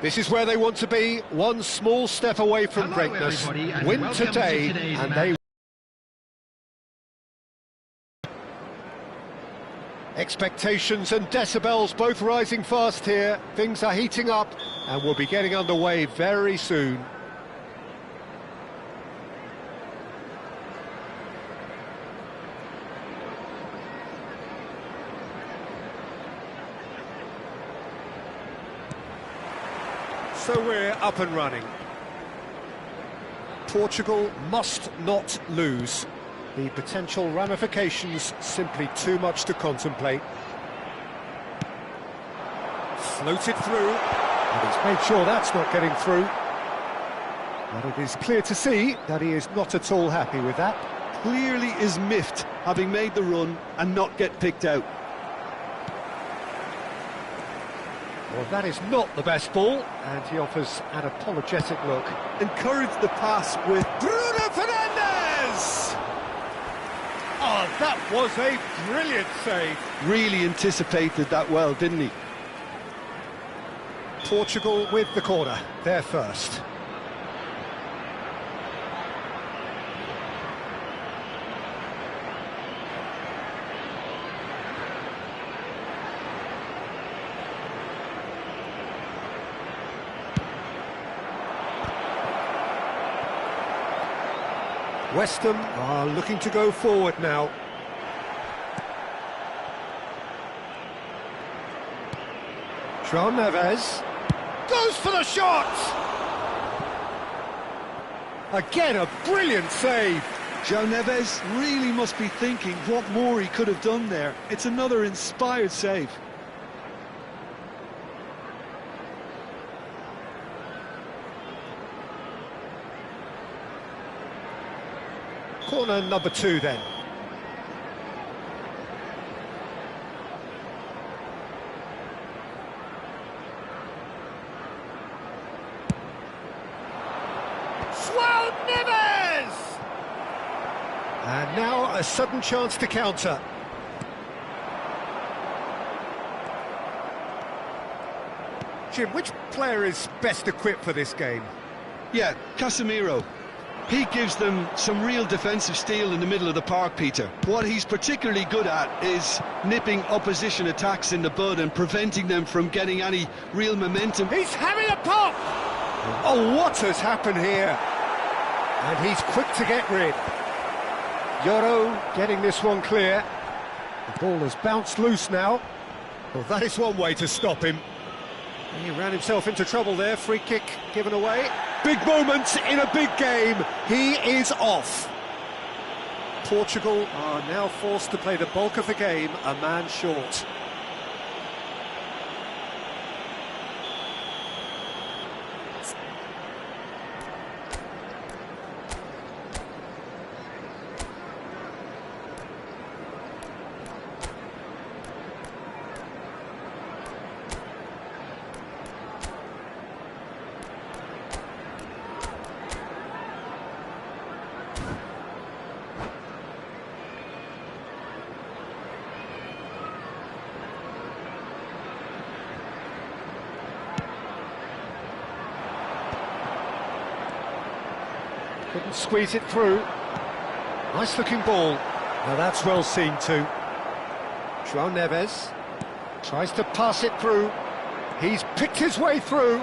This is where they want to be, one small step away from greatness. Win today, and they... Expectations and decibels both rising fast here. Things are heating up, and we'll be getting underway very soon. So we're up and running. Portugal must not lose. The potential ramifications simply too much to contemplate. Floated through, and he's made sure that's not getting through. But it is clear to see that he is not at all happy with that. Clearly is miffed, having made the run and not get picked out. Well, that is not the best ball, and he offers an apologetic look. Encouraged the pass with Bruno Fernandes! Oh, that was a brilliant save. Really anticipated that well, didn't he? Portugal with the corner, they're first. West Ham are looking to go forward now. João Neves goes for the shot! Again, a brilliant save. João Neves really must be thinking what more he could have done there. It's another inspired save. Corner number 2 then. João Neves! And now a sudden chance to counter. Jim, which player is best equipped for this game? Yeah, Casemiro. He gives them some real defensive steel in the middle of the park, Peter. What he's particularly good at is nipping opposition attacks in the bud and preventing them from getting any real momentum. He's having a pop! Oh, what has happened here? And he's quick to get rid. Yoro getting this one clear. The ball has bounced loose now. Well, that is one way to stop him. He ran himself into trouble there. Free kick given away. Big moment in a big game. He is off. Portugal are now forced to play the bulk of the game a man short. Couldn't squeeze it through. Nice looking ball. Now that's well seen too. João Neves tries to pass it through. He's picked his way through.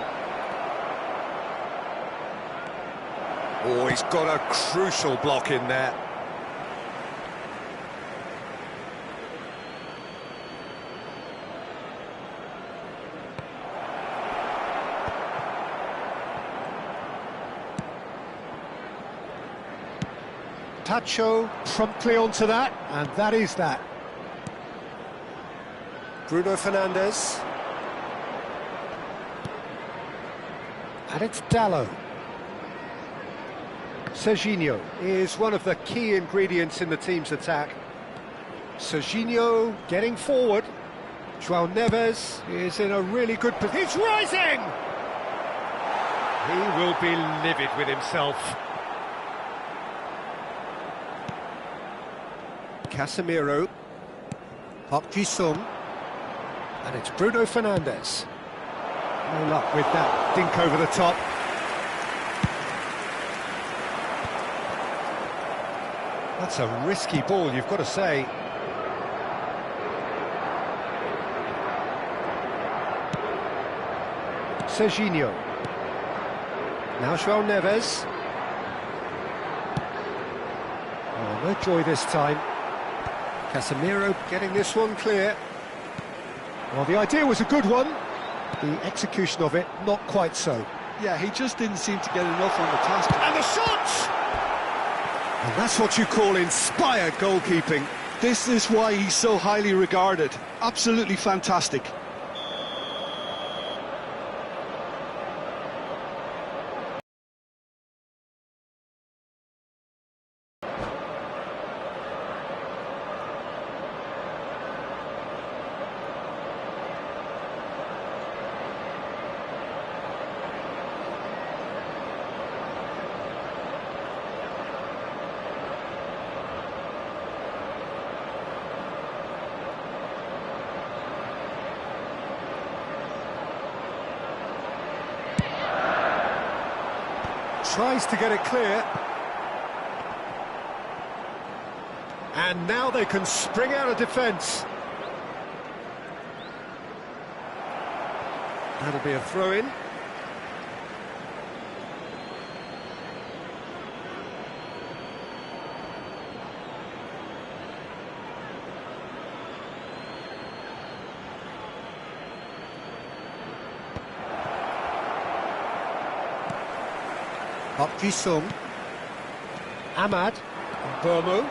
Oh, he's got a crucial block in there. Pacho promptly onto that, and that is that. Bruno Fernandes. And it's Dallo. Serginho is one of the key ingredients in the team's attack. Serginho getting forward. João Neves is in a really good position. He's rising! He will be livid with himself. Casemiro, Park Ji-sung, and it's Bruno Fernandes. No luck with that dink over the top. That's a risky ball, you've got to say. Serginho. Now João Neves. Oh, no joy this time. Casemiro getting this one clear. Well, the idea was a good one. The execution of it, not quite so. Yeah, he just didn't seem to get enough on the task. And the shot! And that's what you call inspired goalkeeping. This is why he's so highly regarded. Absolutely fantastic. Tries to get it clear. And now they can spring out of defence. That'll be a throw-in. Park Ji-sung, Ahmad, Burmo,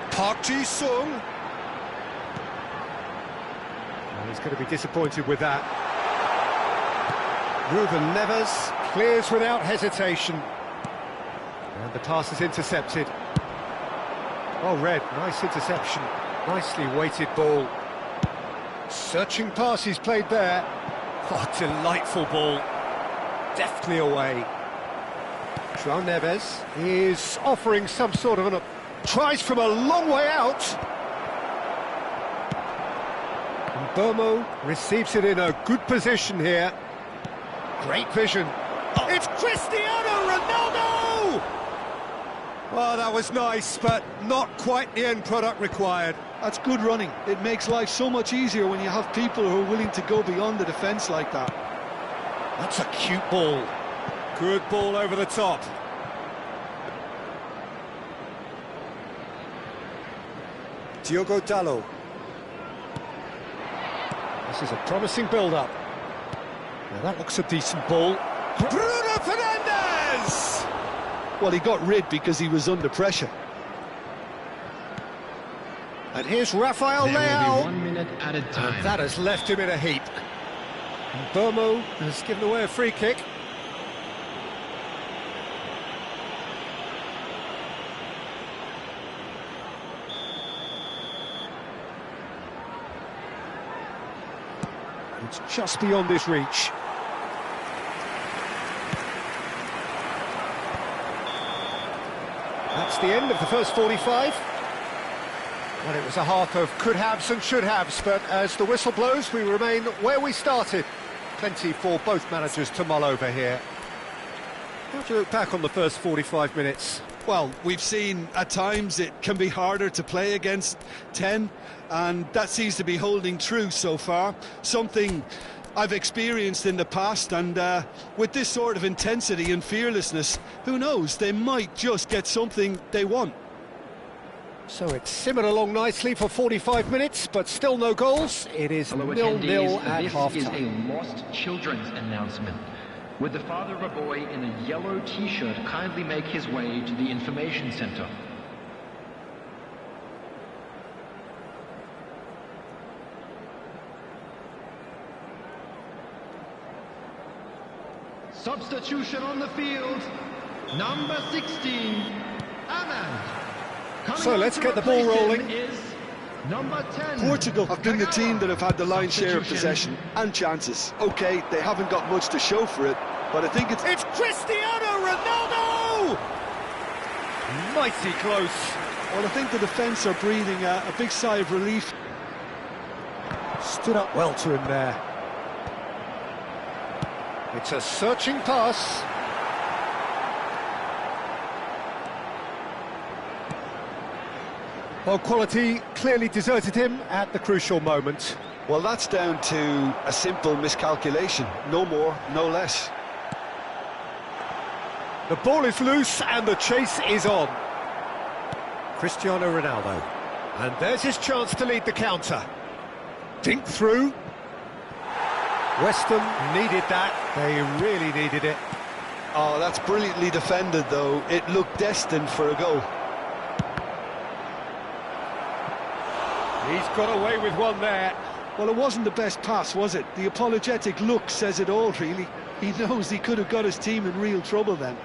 Park Ji-sung. Well, he's going to be disappointed with that. Ruben Neves clears without hesitation. And the pass is intercepted. Oh, Red, nice interception. Nicely weighted ball. Searching pass he's played there. Oh, delightful ball. Deftly away. João Neves is offering some sort of tries from a long way out. And Burmo receives it in a good position here. Great vision. Oh, it's Cristiano Ronaldo! Well, that was nice, but not quite the end product required. That's good running. It makes life so much easier when you have people who are willing to go beyond the defence like that. That's a cute ball. Good ball over the top. Diogo Dalot. This is a promising build-up. Now that looks a decent ball. Bruno Fernandes! Well, he got rid because he was under pressure. And here's Rafael Leao. 1 minute at a time. And that has left him in a heap. And Burmo has given away a free kick. It's just beyond his reach. That's the end of the first 45. Well, it was a half of could-haves and should-haves, but as the whistle blows, we remain where we started. Plenty for both managers to mull over here. How do you look back on the first 45 minutes? Well, we've seen at times it can be harder to play against 10, and that seems to be holding true so far. Something I've experienced in the past, and with this sort of intensity and fearlessness, who knows, they might just get something they want. So it's simmered along nicely for 45 minutes, but still no goals. It is 0-0 at half-time. This is a lost children's announcement. Would the father of a boy in a yellow t-shirt kindly make his way to the information center? Substitution on the field, number 16, Ahmad. So let's get the ball rolling. Number 10. Portugal have been the team that have had the lion's share of possession and chances. OK, they haven't got much to show for it, but I think it's Cristiano Ronaldo! Mighty close. Well, I think the defence are breathing a big sigh of relief. Stood up well to him there. It's a searching pass. Well, quality clearly deserted him at the crucial moment. Well, that's down to a simple miscalculation. No more, no less. The ball is loose and the chase is on. Cristiano Ronaldo. And there's his chance to lead the counter. Dink through. West Ham needed that. They really needed it. Oh, that's brilliantly defended, though. It looked destined for a goal. He's got away with one there. Well, it wasn't the best pass, was it? The apologetic look says it all, really. He knows he could have got his team in real trouble then.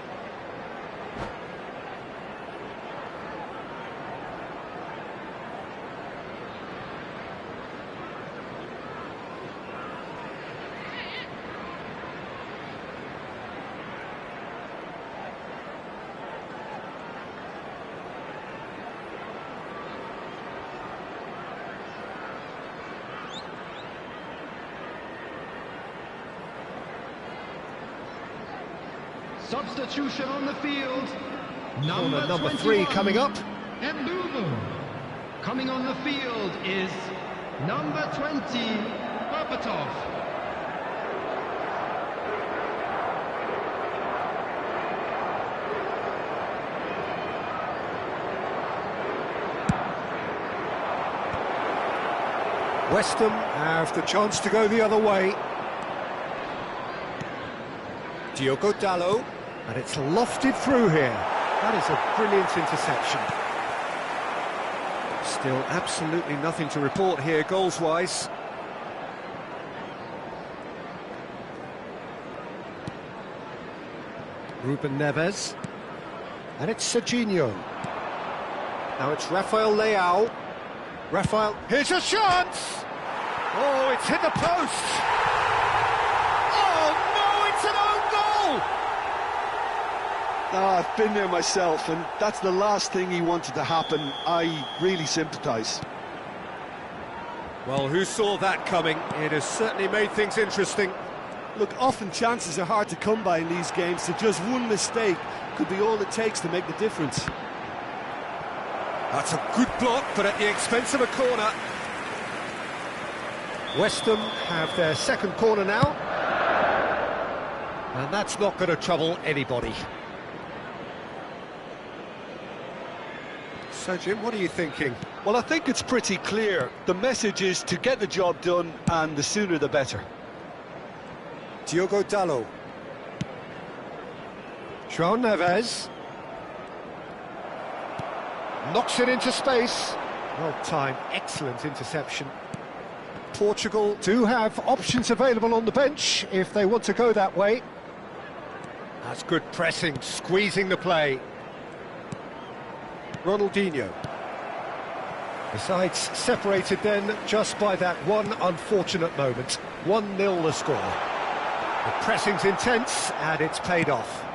Substitution on the field. Number 3 coming up. Mbumu. Coming on the field is number 20, Berbatov. West Ham have the chance to go the other way. Diogo Dalot. And it's lofted through here. That is a brilliant interception. Still absolutely nothing to report here, goals-wise. Ruben Neves. And it's Serginho. Now it's Rafael Leao. Rafael, here's a chance! Oh, it's hit the post! Oh no, it's an own goal! Oh, I've been there myself, and that's the last thing he wanted to happen. I really sympathise. Well, who saw that coming? It has certainly made things interesting. Look, often chances are hard to come by in these games, so just one mistake could be all it takes to make the difference. That's a good block, but at the expense of a corner. West Ham have their second corner now. And that's not going to trouble anybody. So, Jim, what are you thinking? Well, I think it's pretty clear. The message is to get the job done, and the sooner the better. Diogo Dalot. João Neves. Knocks it into space. Well timed, excellent interception. Portugal do have options available on the bench if they want to go that way. That's good pressing, squeezing the play. Ronaldinho. The sides separated then just by that one unfortunate moment. 1-0 the score. The pressing's intense and it's paid off.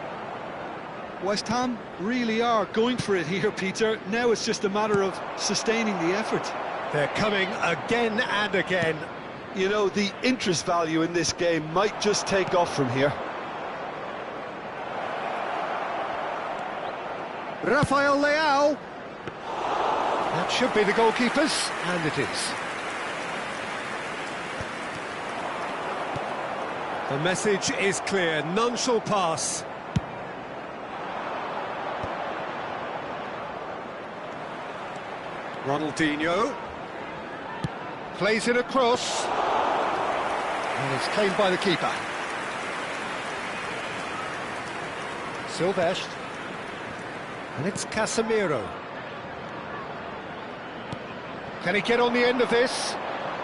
West Ham really are going for it here, Peter. Now it's just a matter of sustaining the effort. They're coming again and again. You know, the interest value in this game might just take off from here. Rafael Leao. That should be the goalkeepers, and it is. The message is clear, none shall pass. Ronaldinho. Plays it across. And it's claimed by the keeper. Silvestre. And it's Casemiro. Can he get on the end of this?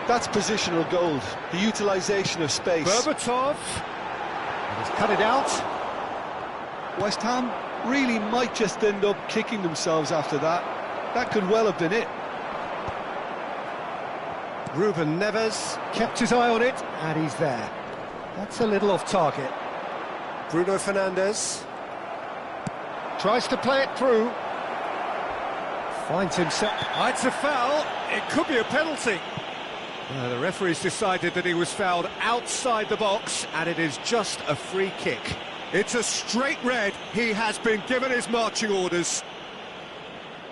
That's positional gold, the utilisation of space. Berbatov. And he's cut it out. West Ham really might just end up kicking themselves after that. That could well have been it. Ruben Neves kept his eye on it, and he's there. That's a little off target. Bruno Fernandes tries to play it through. Finds himself. Oh, it's a foul. It could be a penalty. The referee's decided that he was fouled outside the box, and it is just a free kick. It's a straight red. He has been given his marching orders.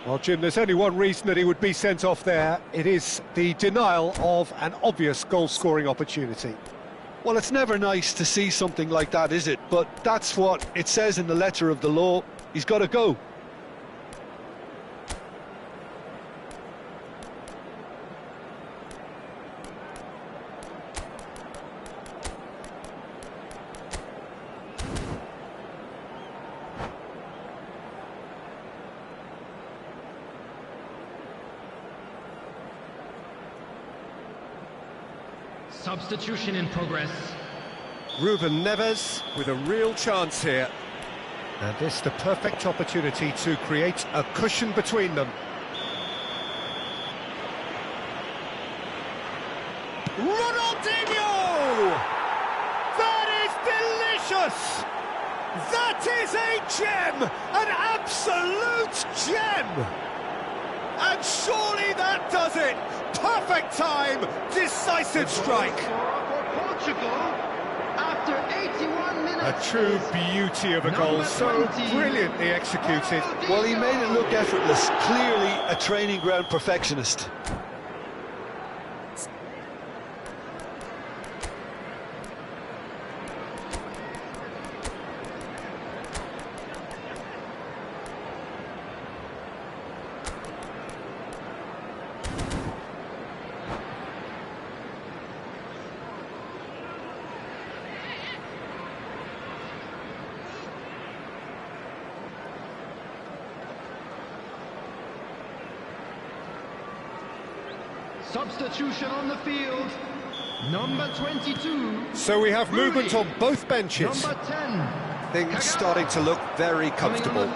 Well, Jim, there's only one reason that he would be sent off there. It is the denial of an obvious goal-scoring opportunity. Well, it's never nice to see something like that, is it? But that's what it says in the letter of the law. He's got to go. Substitution in progress. Ruben Neves with a real chance here. And this the perfect opportunity to create a cushion between them. Ronaldinho! That is delicious! That is a gem! An absolute gem! And surely that does it! Perfect time, decisive strike. For Portugal, after 81 minutes. A true beauty of a goal, so brilliantly executed. Well, he made it look effortless. Clearly a training ground perfectionist. Substitution on the field. Number 22. So we have movement on both benches. Number 10. Things starting to look very comfortable.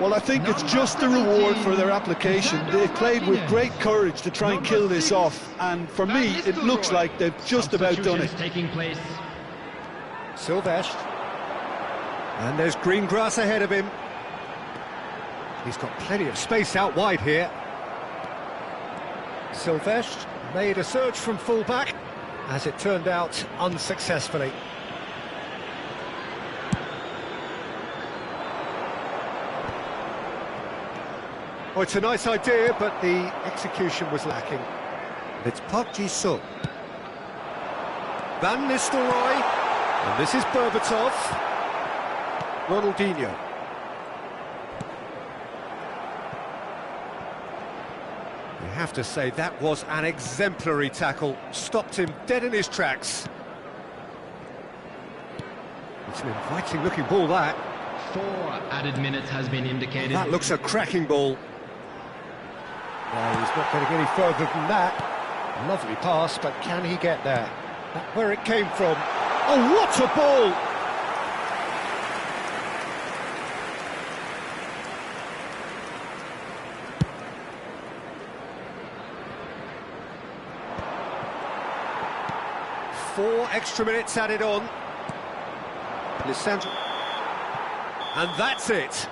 Well, I think it's just the reward for their application. They've played with great courage to try and kill this off, and for me, it looks like they've just about done it. Taking place. Silvestre. And there's green grass ahead of him. He's got plenty of space out wide here. Silvestre made a surge from full-back, as it turned out unsuccessfully. Oh, it's a nice idea, but the execution was lacking. It's PORTUGAL. Van Nistelrooy, and this is Berbatov. Ronaldinho. You have to say that was an exemplary tackle, stopped him dead in his tracks. It's an inviting looking ball, that. 4 added minutes has been indicated. That looks a cracking ball. No, he's not getting any further than that. Lovely pass, but can he get there? That's where it came from. Oh, what a ball! Four extra minutes added on. Lissandro. And that's it.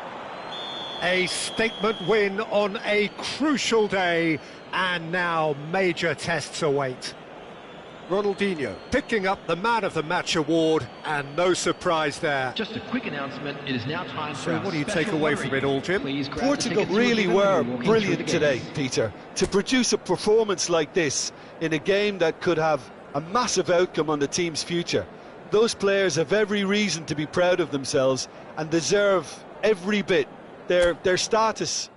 A statement win on a crucial day, and now major tests await. Ronaldinho picking up the Man of the Match award, and no surprise there. Just a quick announcement, it is now time for So what do you take away from it all, Jim? Portugal really were brilliant today, Peter. To produce a performance like this in a game that could have a massive outcome on the team's future. Those players have every reason to be proud of themselves and deserve every bit their status.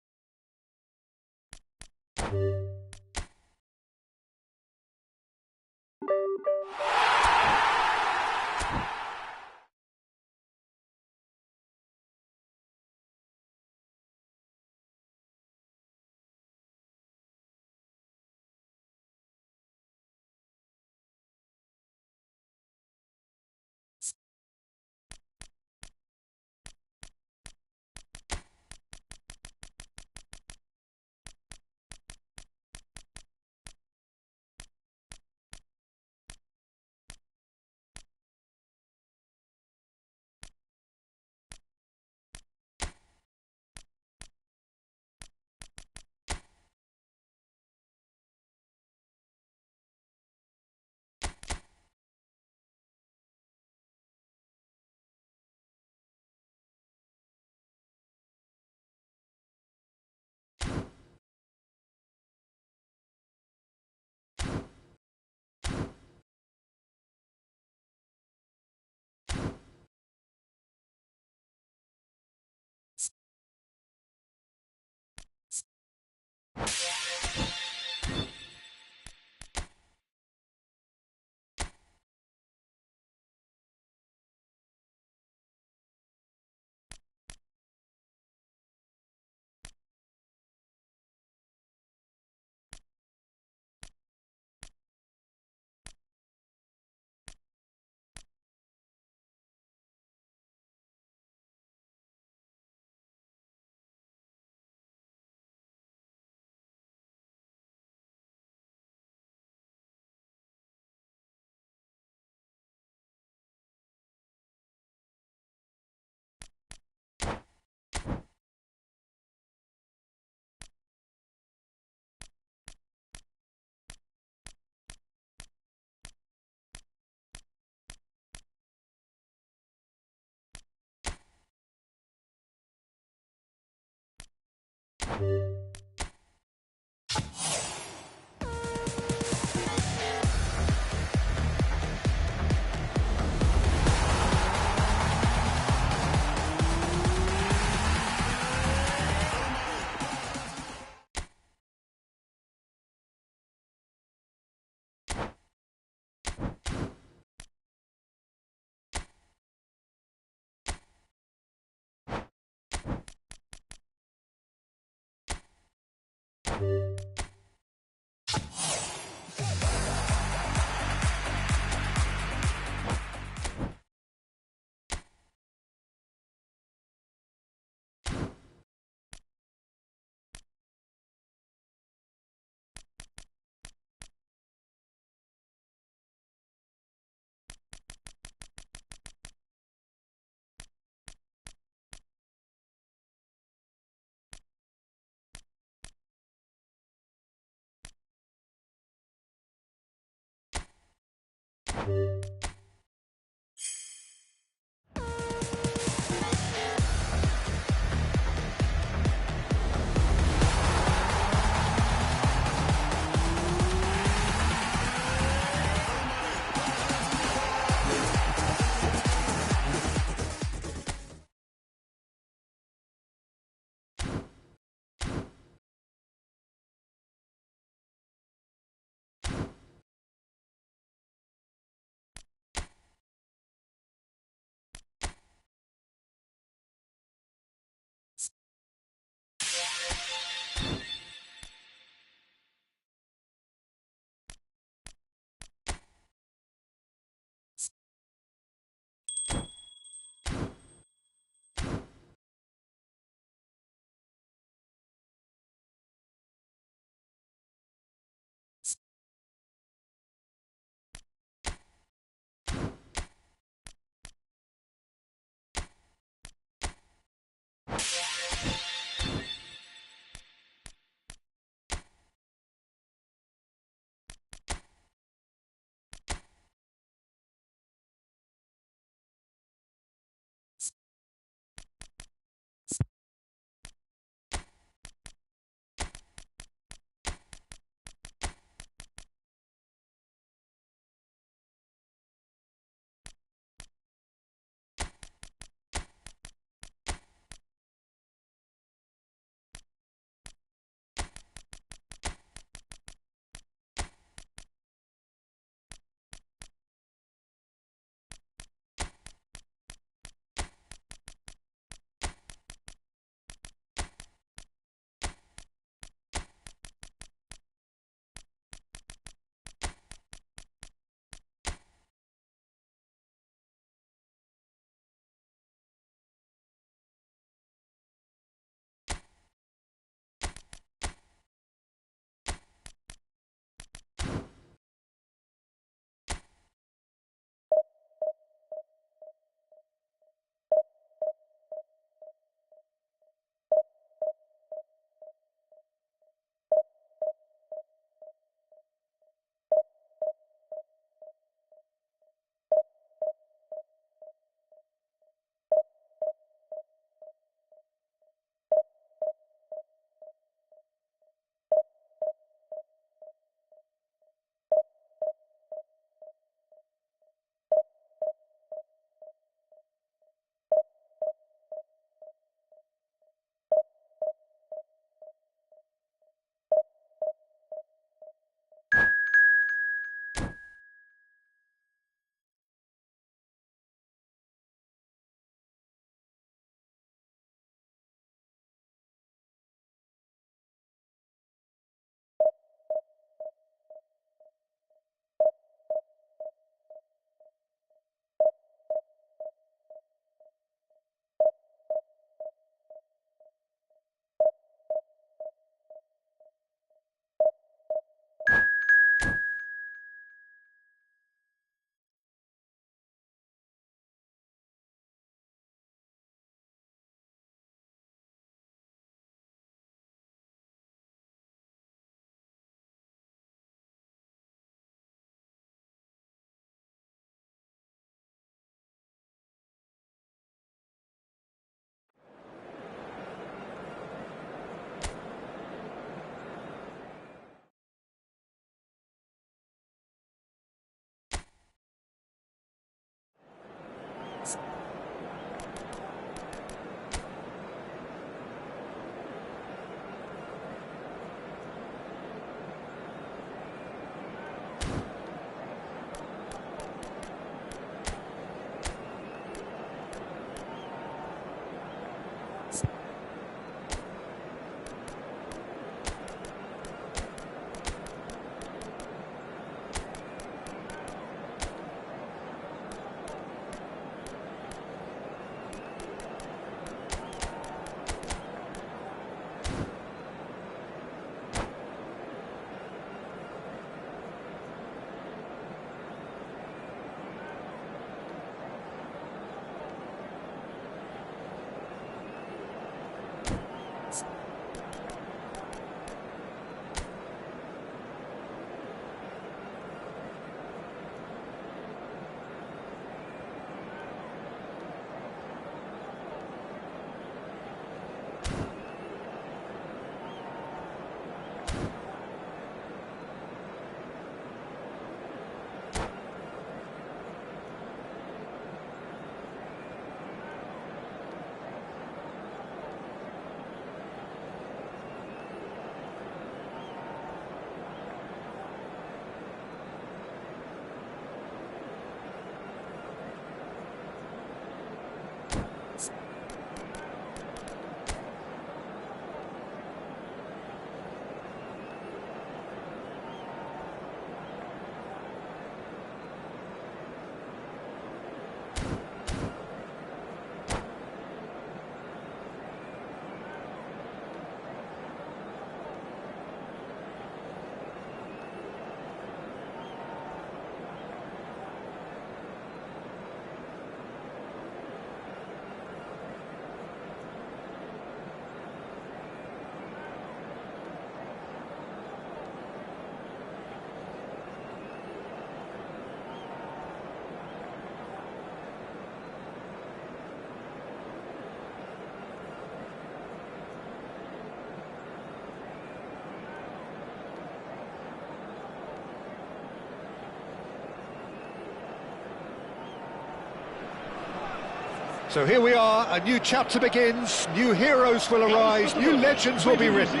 So here we are, a new chapter begins, new heroes will arise, new legends will be written.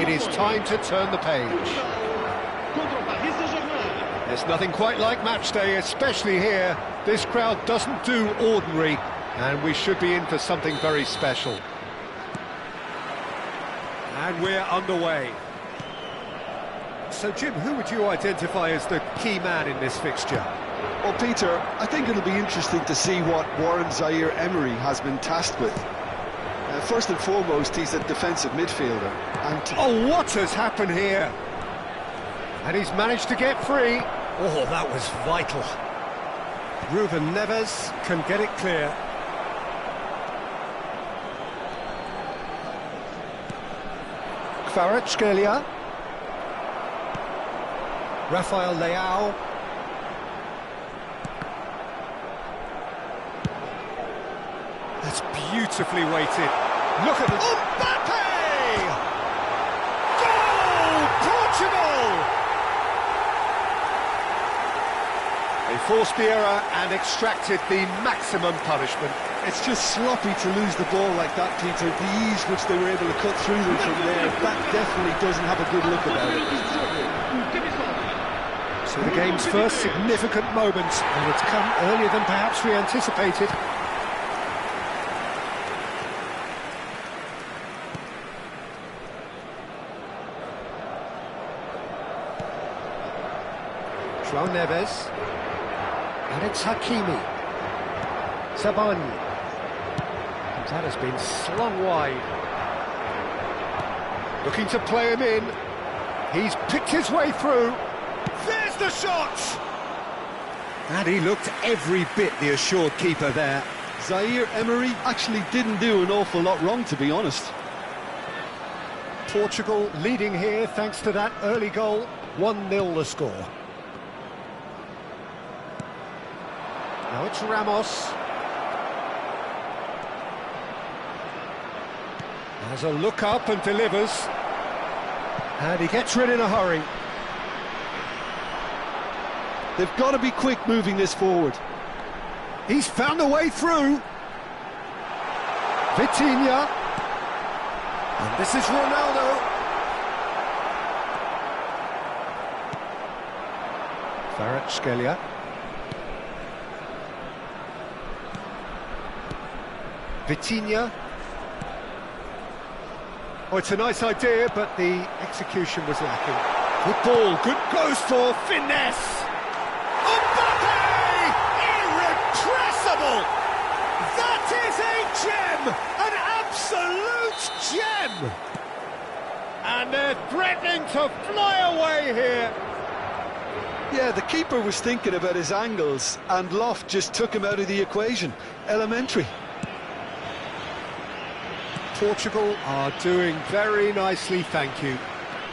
It is time to turn the page. There's nothing quite like match day, especially here. This crowd doesn't do ordinary, and we should be in for something very special. And we're underway. So, Jim, who would you identify as the key man in this fixture? Well, Peter, I think it'll be interesting to see what Warren Zaire-Emery has been tasked with. First and foremost, he's a defensive midfielder. Oh, what has happened here? And he's managed to get free. Oh, that was vital. Ruben Neves can get it clear. Kvaratskhelia. Rafael Leao. That's beautifully weighted. Look at this. Mbappe! Goal! Portugal! They forced the error and extracted the maximum punishment. It's just sloppy to lose the ball like that, Peter. The ease which they were able to cut through them from there, that definitely doesn't have a good look about it. So the game's first significant moment, and it's come earlier than perhaps we anticipated. João Neves, and it's Hakimi, Zabani, and that has been slung wide. Looking to play him in, he's picked his way through, there's the shot! And he looked every bit the assured keeper there. Zaire-Emery actually didn't do an awful lot wrong, to be honest. Portugal leading here thanks to that early goal, 1-0 the score. Now it's Ramos. Has a look up and delivers. And he gets rid in a hurry. They've got to be quick moving this forward. He's found a way through. Vitinha. And this is Ronaldo. Kvaratskhelia. Vitinha. Oh, it's a nice idea, but the execution was lacking. Good ball, good goes for finesse. Mbappe! Irrepressible! That is a gem! An absolute gem! And they're threatening to fly away here. Yeah, the keeper was thinking about his angles, and Loft just took him out of the equation. Elementary. Portugal are doing very nicely, thank you.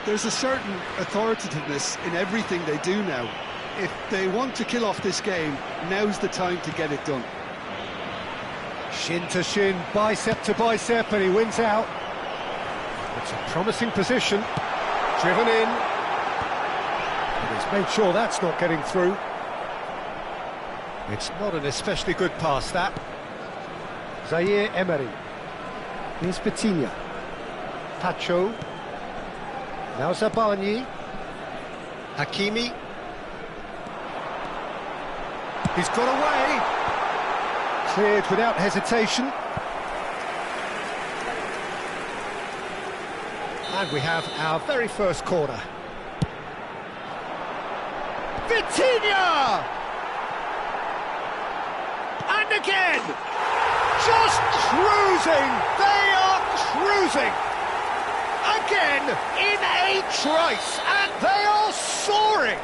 There's a certain authoritativeness in everything they do now. If they want to kill off this game, now's the time to get it done. Shin to shin, bicep to bicep, and he wins out. It's a promising position. Driven in. And he's made sure that's not getting through. It's not an especially good pass, that. Zaire-Emery. Here's Vitinha. Pacho. Now Zabani. Hakimi. He's got away. Cleared without hesitation. And we have our very first corner. Vitinha! And again! Just cruising! They are cruising! Again, in a trice, and they are soaring!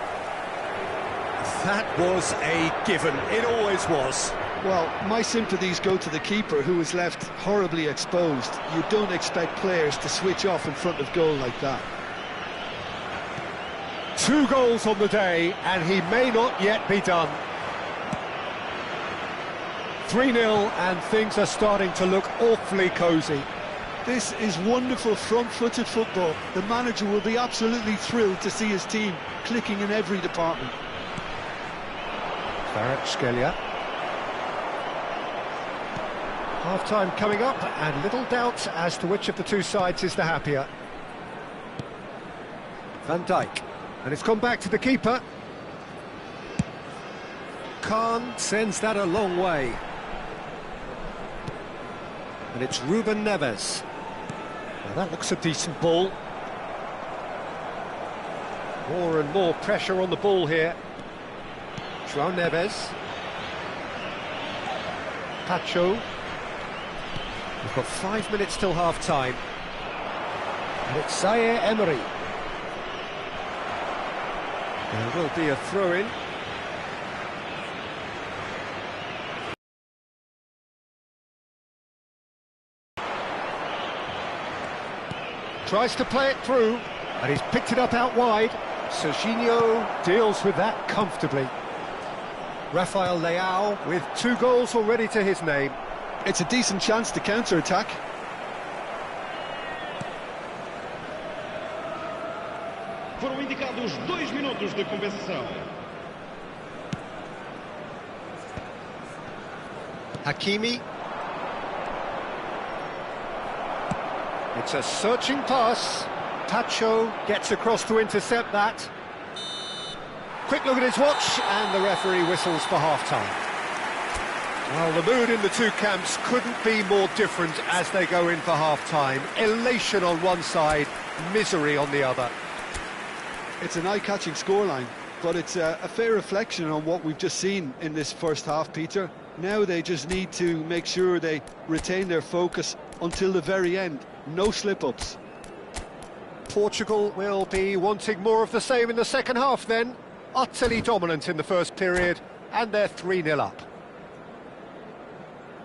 That was a given, it always was. Well, my sympathies go to the keeper, who was left horribly exposed. You don't expect players to switch off in front of goal like that. 2 goals on the day, and he may not yet be done. 3-0, and things are starting to look awfully cosy. This is wonderful front-footed football. The manager will be absolutely thrilled to see his team clicking in every department. Kvaratskhelia. Half-time coming up, and little doubt as to which of the two sides is the happier. Van Dijk, and it's gone back to the keeper. Khan sends that a long way. And it's Ruben Neves. Now that looks a decent ball. More and more pressure on the ball here. João Neves. Pacho. We've got 5 minutes till half-time. And it's Zaire Emery. There will be a throw-in. Tries to play it through, and he's picked it up out wide. Serginho deals with that comfortably. Rafael Leao with 2 goals already to his name. It's a decent chance to counter-attack. Foram indicados 2 minutos de compensação. Hakimi. It's a searching pass. Pacho gets across to intercept that. Quick look at his watch, and the referee whistles for half-time. Well, the mood in the two camps couldn't be more different as they go in for half-time. Elation on one side, misery on the other. It's an eye-catching scoreline, but it's a fair reflection on what we've just seen in this first half, Peter. Now they just need to make sure they retain their focus until the very end. No slip-ups. Portugal will be wanting more of the same in the second half then. Utterly dominant in the first period, and they're 3-0 up.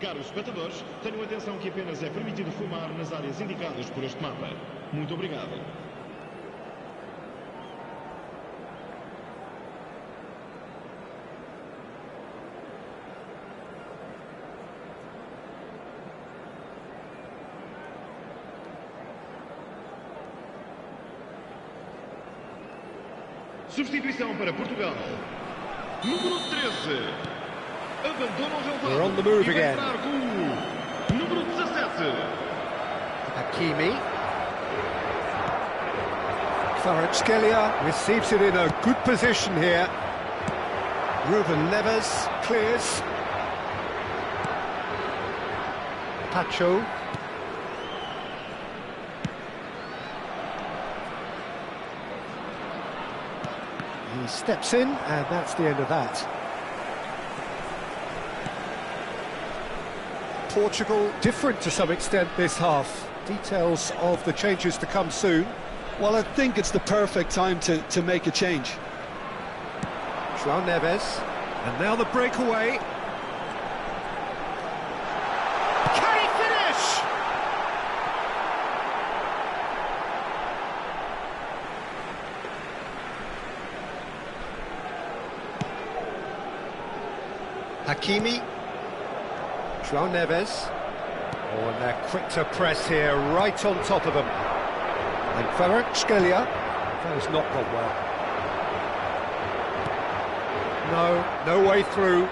Caros espectadores, tenham atenção que apenas é permitido fumar nas áreas indicadas por este mapa. Muito obrigado. Substituição para Portugal. Número 13. Abandona o relvado. We're on the move again. Número 17. Hakimi. Kvaratskhelia receives it in a good position here. Ruben Neves clears. Pacho. He steps in, and that's the end of that. Portugal different to some extent this half. Details of the changes to come soon. Well, I think it's the perfect time to make a change. João Neves, and now the breakaway. Can he finish? Hakimi. João Neves. Oh, and they're quick to press here, right on top of them. And Kvaratskhelia, that has not gone well. No way through.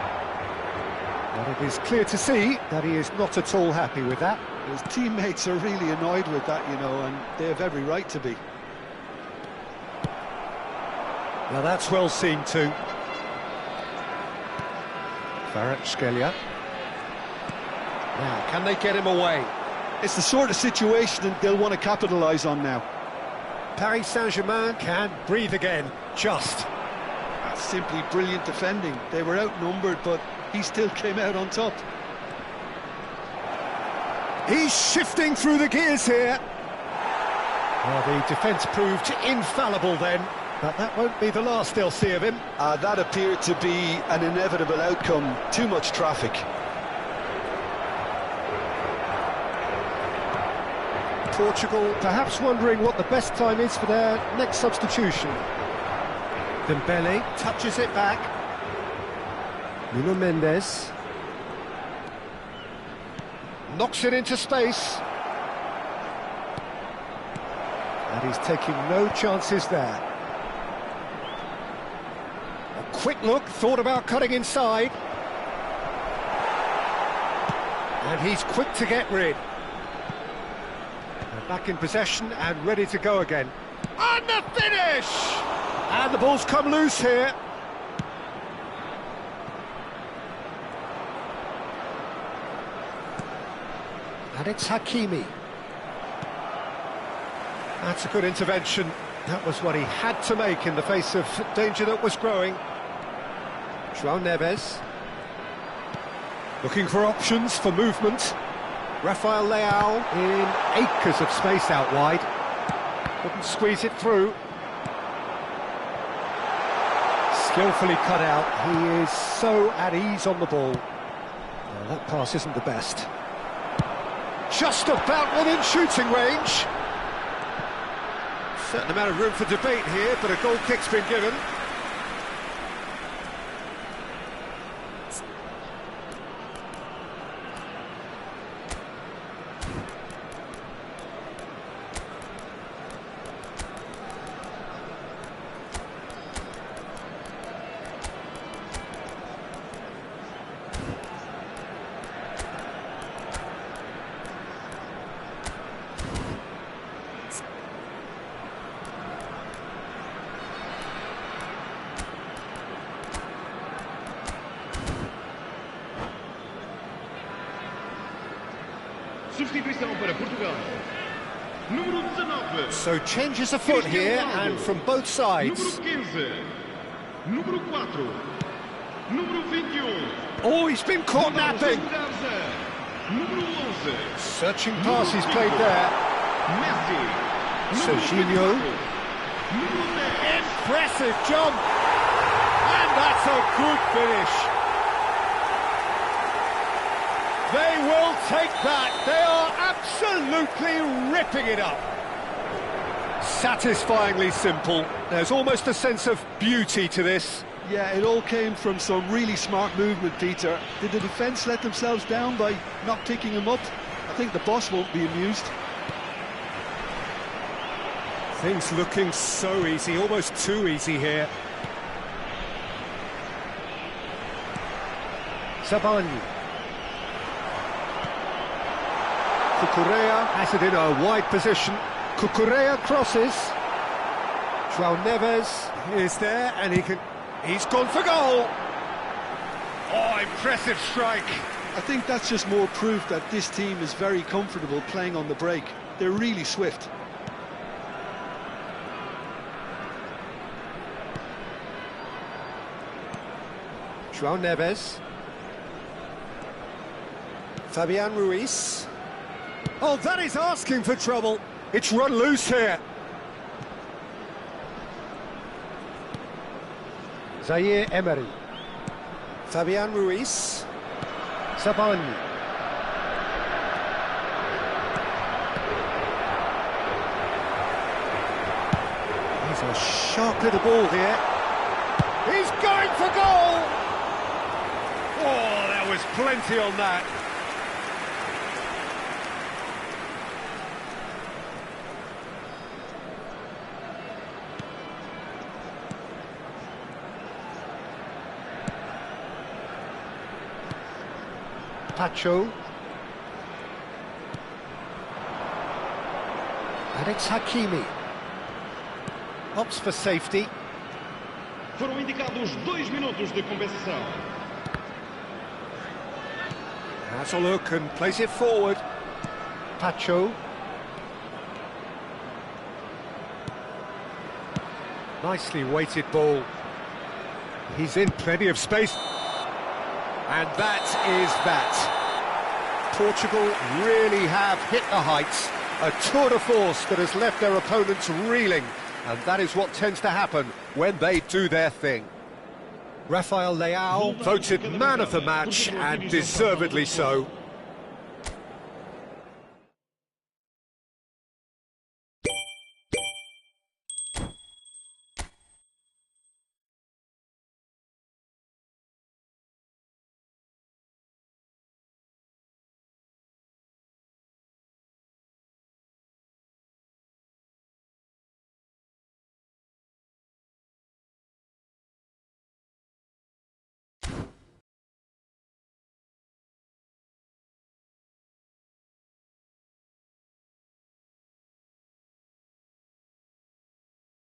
But it is clear to see that he is not at all happy with that. His teammates are really annoyed with that, you know, and they have every right to be. Now that's well seen too. Kvaratskhelia. Now, can they get him away? It's the sort of situation that they'll want to capitalise on now. Paris Saint-Germain can breathe again, just. That's simply brilliant defending. They were outnumbered, but he still came out on top. He's shifting through the gears here. Well, the defence proved infallible then, but that won't be the last they'll see of him. That appeared to be an inevitable outcome. Too much traffic. Portugal perhaps wondering what the best time is for their next substitution. Dembele touches it back. Nuno Mendes knocks it into space. And he's taking no chances there. A quick look, thought about cutting inside. And he's quick to get rid. And back in possession and ready to go again. And the finish! And the ball's come loose here. And it's Hakimi. That's a good intervention. That was what he had to make in the face of danger that was growing. João Neves. Looking for options for movement. Rafael Leao in acres of space out wide. Couldn't squeeze it through. Skillfully cut out. He is so at ease on the ball. Well, that pass isn't the best. Just about within shooting range. Certain amount of room for debate here, but a goal kick's been given. Substituição para Portugal. Número 19. So changes afoot here, and from both sides. Número 15. Número 4. Número 21. Oh, he's been caught napping. Número 11. Searching pass he's played there. Messi. Serginho. Número 10. Impressive jump. And that's a good finish. They will take that. They are absolutely ripping it up. Satisfyingly simple. There's almost a sense of beauty to this. Yeah, it all came from some really smart movement, Peter. Did the defence let themselves down by not picking him up? I think the boss won't be amused. Things looking so easy, almost too easy here. Sabani. Cucurella has it in a wide position. Cucurella crosses. João Neves is there, and he's gone for goal. Oh, impressive strike. I think that's just more proof that this team is very comfortable playing on the break. They're really swift. João Neves. Fabian Ruiz. Oh, that is asking for trouble. It's run loose here. Zaire Emery. Fabian Ruiz. Sabani. He's a sharp little ball here. He's going for goal! Oh, there was plenty on that. Pacho. And it's Hakimi. Opts for safety. Foram indicados 2 minutos de compensação. Has a look and plays it forward. Pacho. Nicely weighted ball. He's in plenty of space. And that is that. Portugal really have hit the heights. A tour de force that has left their opponents reeling. And that is what tends to happen when they do their thing. Rafael Leao voted man of the match, and deservedly so.